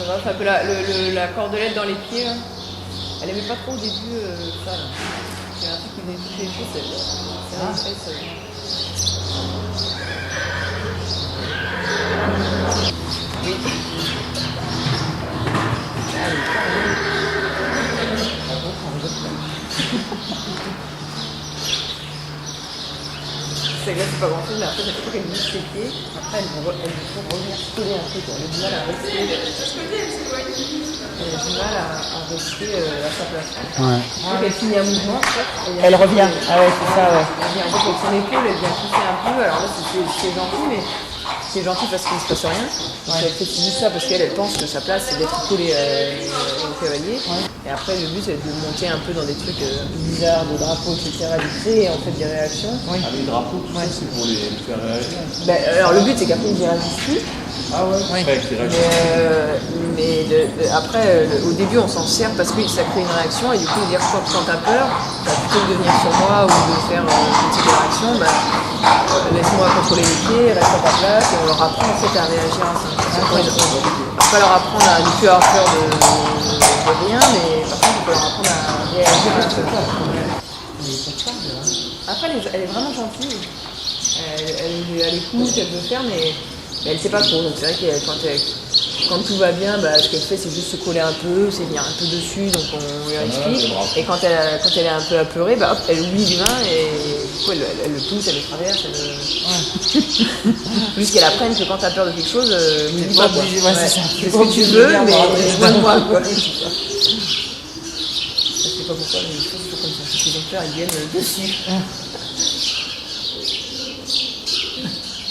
pas grave. Un peu la cordelette dans les pieds, là. Elle aimait pas trop au début, ça, là. Il y a un truc qui venait toucher les pieds, c'est un stress. Oui. C'est pas grand chose, mais après, chaque fois qu'elle bouge ses pieds, après, elle veut revenir coller un peu, quoi. Elle a du mal à rester. Elle a du mal à rester à sa place. Ouais. Donc, elle finit un mouvement, en fait. Elle revient. Ah ouais, c'est ça, ouais. Elle vient, en fait, avec son épaule, elle vient pousser un peu. Alors là, c'est gentil, mais c'est gentil parce qu'il ne se passe rien. Donc, elle fait juste ça parce qu'elle pense que sa place, c'est d'être collée au cavalier. Ouais. Et après, le but, c'est de monter un peu dans des trucs bizarres, de drapeaux, etc., de créer en fait des réactions. Oui. Ah, les drapeaux, tout ça, c'est pour les faire réagir. Ben, alors, le but, c'est qu'après, ils y réagissent plus. Ah ouais, oui. Mais après, au début, on s'en sert parce que ça crée une réaction et du coup, dire quand t'as peur, plutôt que de venir sur moi ou de faire une petite réaction, laisse-moi contrôler les pieds, reste à ta place et on leur apprend en fait à réagir à ça. On va pas leur apprendre à ne plus avoir peur de rien, mais par contre, on peut leur apprendre à réagir à ce peur. Après, elle est vraiment gentille. Elle écoute, elle veut faire, mais elle sait pas trop. Donc c'est vrai que quand tout va bien, ce qu'elle fait, c'est juste se coller un peu, c'est venir un peu dessus, donc on lui explique. Et quand elle est un peu apeurée, hop, elle oublie l'humain et du coup, elle le pousse, elle le traverse. Jusqu'elle apprenne que quand t'as peur de quelque chose, n'oublie pas. C'est ce que tu veux, mais loin de moi. Je sais pas pourquoi, mais les choses sont comme ça. Si les peurs, ils viennent dessus.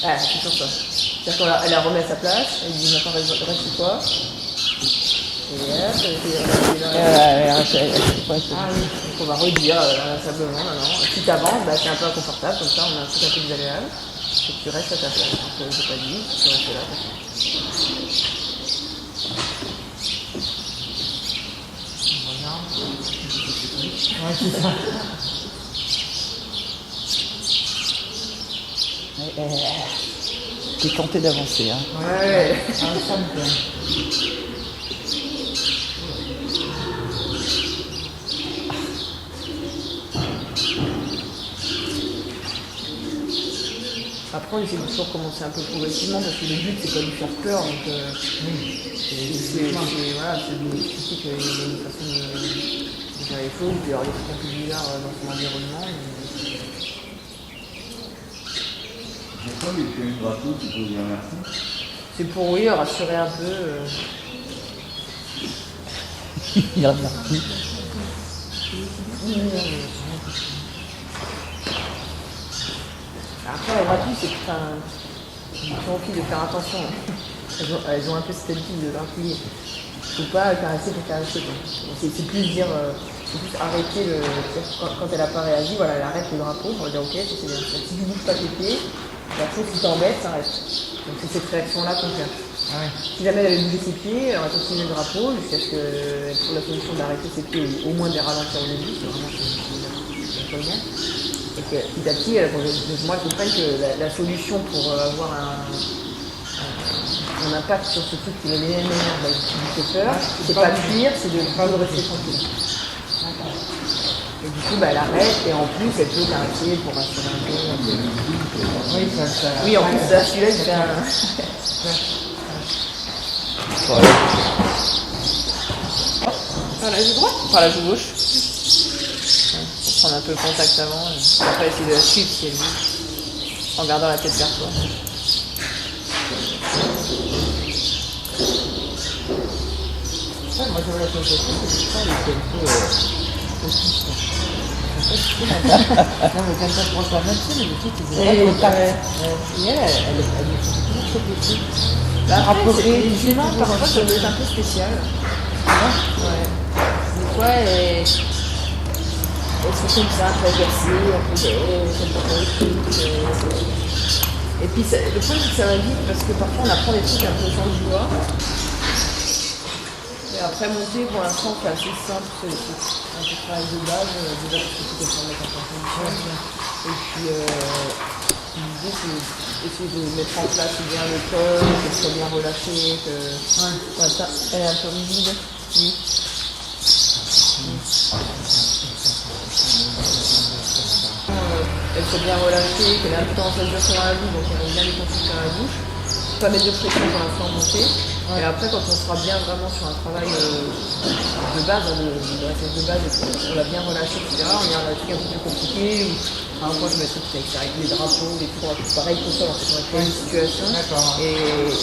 Ah, c'est sur ça. C'est-à-dire qu'elle la remet à sa place, elle dit maintenant reste chez toi. Et ah oui, donc on va redire inlassablement maintenant. Si t'avances, c'est un peu inconfortable, comme ça on a un truc un peu désagréable. Et tu restes à ta place. Donc je pas dit, tu restes là. On regarde. Ouais, c'est ça. T'es tenté d'avancer, hein. Ouais. Ça me plaît. Après, on essaie de toujours commencer un peu progressivement parce que le but, c'est pas de lui faire peur. Donc, c'est de lui expliquer qu'il y a une façon de faire les choses, puis avoir des trucs un peu bizarres dans son environnement. Pourquoi il fait une drapeau, tu peux dire merci? C'est pour rassurer un peu. Il remercie. Après, la gratuite, c'est j'ai envie de faire attention. Elles ont un peu cette habitude de l'impliquer. Il ne faut pas caresser pour caresser. C'est plus dire, c'est plus arrêter quand elle n'a pas réagi, voilà, elle arrête le drapeau pour lui dire ok, ça c'est bien. Si tu ne bouges pas tes pieds, la chose qui t'embête, ça reste. Donc c'est cette réaction-là qu'on fait. Ah ouais. Si jamais elle avait bougé ses pieds, elle aurait continué le drapeau jusqu'à ce qu'elle trouve la solution d'arrêter ses pieds ou au moins de les ralentir au début, c'est vraiment c'est bien. Et que petit à petit, moi je comprends que la solution pour avoir un impact sur ce truc qui va m'énerve, qui fait peur, c'est pas de fuir, c'est de rester tranquille. Et du coup, elle arrête et en plus, elle peut caresser pour rassurer un peu. Oui, en plus, ça, celui-là, il fait Par la joue droite? Par la joue gauche. Pour prendre un peu le contact avant. Et après, essayer de la suivre si elle dit. En gardant la tête vers toi. Moi, je vois la sensation que je sens les quelques autiste. Non, mais comme ça, je pense à même ça, mais le truc, c'est vrai qu'on tape. Et elle est toujours trop petite. Les humains, parfois, ça doit être un peu spécial. Ouais. Des fois, elles sont comme ça, très agacées, un peu j'aime pas les trucs. Et puis, le problème, c'est que ça va vite, parce que parfois, on apprend des trucs un peu sans le vouloir. Et après, monter, pour l'instant, c'est assez simple, c'est un peu travail de base, déjà parce que c'est quelqu'un de mettre en place. Et puis, L'idée, c'est essayer de mettre en place bien le col, qu'elle soit bien relâchée, que. Ouais, ça, elle est un peu rigide. Oui. Elle soit bien relâchée, qu'elle ait un peu tendance à durer dans la bouche, donc elle aime bien les contours dans la bouche. Pas mettre de pression pour l'instant montée. Et après, quand on sera bien vraiment sur un travail de base, de dressage de base, on l'a bien relâché, etc., on ira un truc un peu plus compliqué. Moi, je mettrais peut-être avec les drapeaux, les croix, pareil pour ça, en fait, on va créer une situation. Et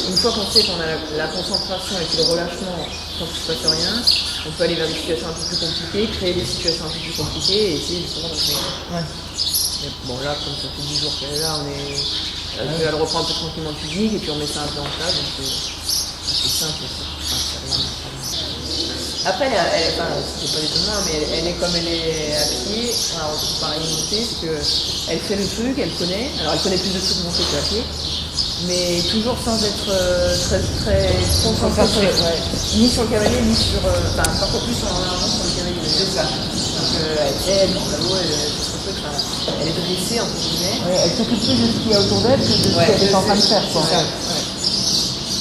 une fois qu'on sait qu'on a la concentration et le relâchement quand il ne se passe rien, on peut aller vers des situations un peu plus compliquées, créer des situations un peu plus compliquées et essayer justement de créer. Mais bon, là, comme ça fait 10 jours qu'elle est là, elle reprend un peu tranquillement le physique et puis on met ça un peu en place. Donc c'est simple. Après, c'est pas étonnant, mais elle est comme elle est à pied, alors pareil montée, c'est qu'elle fait le truc, elle connaît. Alors elle connaît plus de trucs montée qu'à pied, mais toujours sans être très concentrée, ni sur le cavalier, ni sur. Parfois plus sur le cavalier. C'est ça. Donc elle monte à l'eau, elle est dressée entre guillemets. Ouais, elle s'occupe plus de ce qu'il y a autour d'elle que de ce qu'elle est en train de faire. Quoi.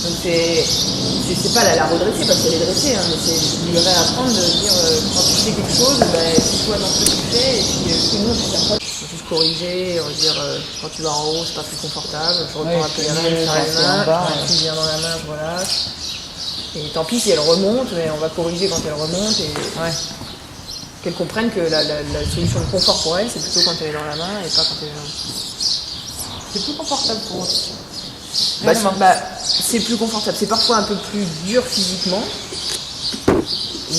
Donc c'est pas la redresser parce qu'elle est dressée, hein, mais c'est lui réapprendre de dire quand tu fais quelque chose, c'est toi dans ce que tu fais et puis nous on fait ça. Juste corriger, dire quand tu vas en haut c'est pas plus confortable, je reprends un peu les rênes sur les mains, quand tu viens dans la main je relâche. Et tant pis si elle remonte, mais on va corriger quand elle remonte et qu'elle comprenne que la solution de confort pour elle c'est plutôt quand elle est dans la main et pas quand elle est dans. C'est plus confortable pour eux. C'est plus confortable, c'est parfois un peu plus dur physiquement,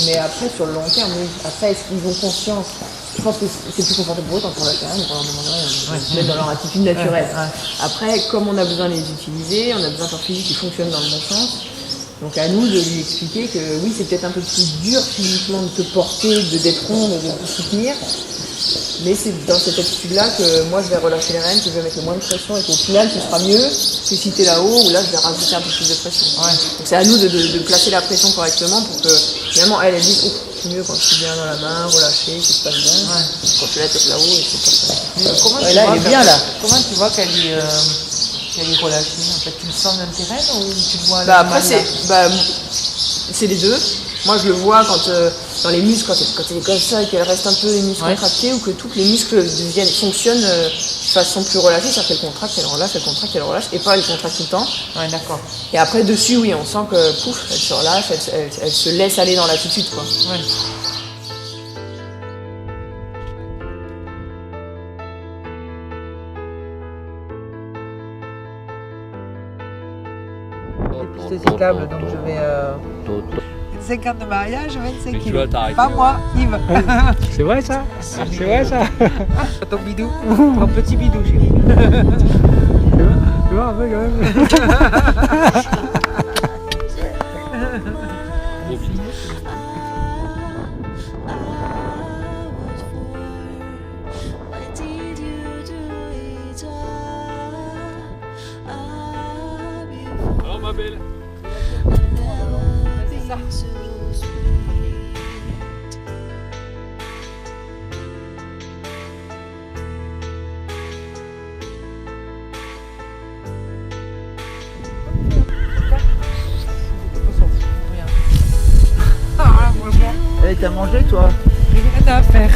mais après sur le long terme, oui. Après ils ont conscience, je pense que c'est plus confortable pour eux quand on l'a fait, donc on leur demande rien, ils se mettent dans leur attitude naturelle. Après, comme on a besoin de les utiliser, on a besoin de leur physique qui fonctionne dans le bon sens, donc à nous de lui expliquer que oui c'est peut-être un peu plus dur physiquement de te porter, d'être ronde, de te soutenir, mais c'est dans cette attitude-là que moi je vais relâcher les rênes, que je vais mettre le moins de pression et qu'au final ce sera mieux que si t'es là-haut où là je vais rajouter un peu plus de pression. Donc c'est à nous de placer la pression correctement pour que finalement elle dise oh c'est mieux quand je suis bien dans la main, relâché, que se passe bien. Quand tu es la tête là-haut et c'est pas ça. Là elle est bien là. Comment tu vois qu'elle est relâchée en fait, tu le sens dans tes rênes ou tu le vois après c'est les deux. Moi je le vois quand dans les muscles, quand elle est comme ça et qu'elle reste un peu les muscles contractés ou que tous les muscles fonctionnent de façon plus relâchée, c'est-à-dire qu'elle contracte, elle relâche, elle contracte, elle relâche, et pas elle contracte tout le temps. Ouais, d'accord. Et après dessus, oui, on sent que pouf, elle se relâche, elle se laisse aller dans l'attitude, quoi. Ouais. C'est cyclable, donc je vais 25 ans de mariage, 25 kilos. Pas moi, Yves. C'est vrai ça? C'est vrai ça? Ton bidou, ton petit bidou, chérie. Tu vois un peu quand même. Alors ma belle. C'est ça. T'as mangé toi? Rien à faire.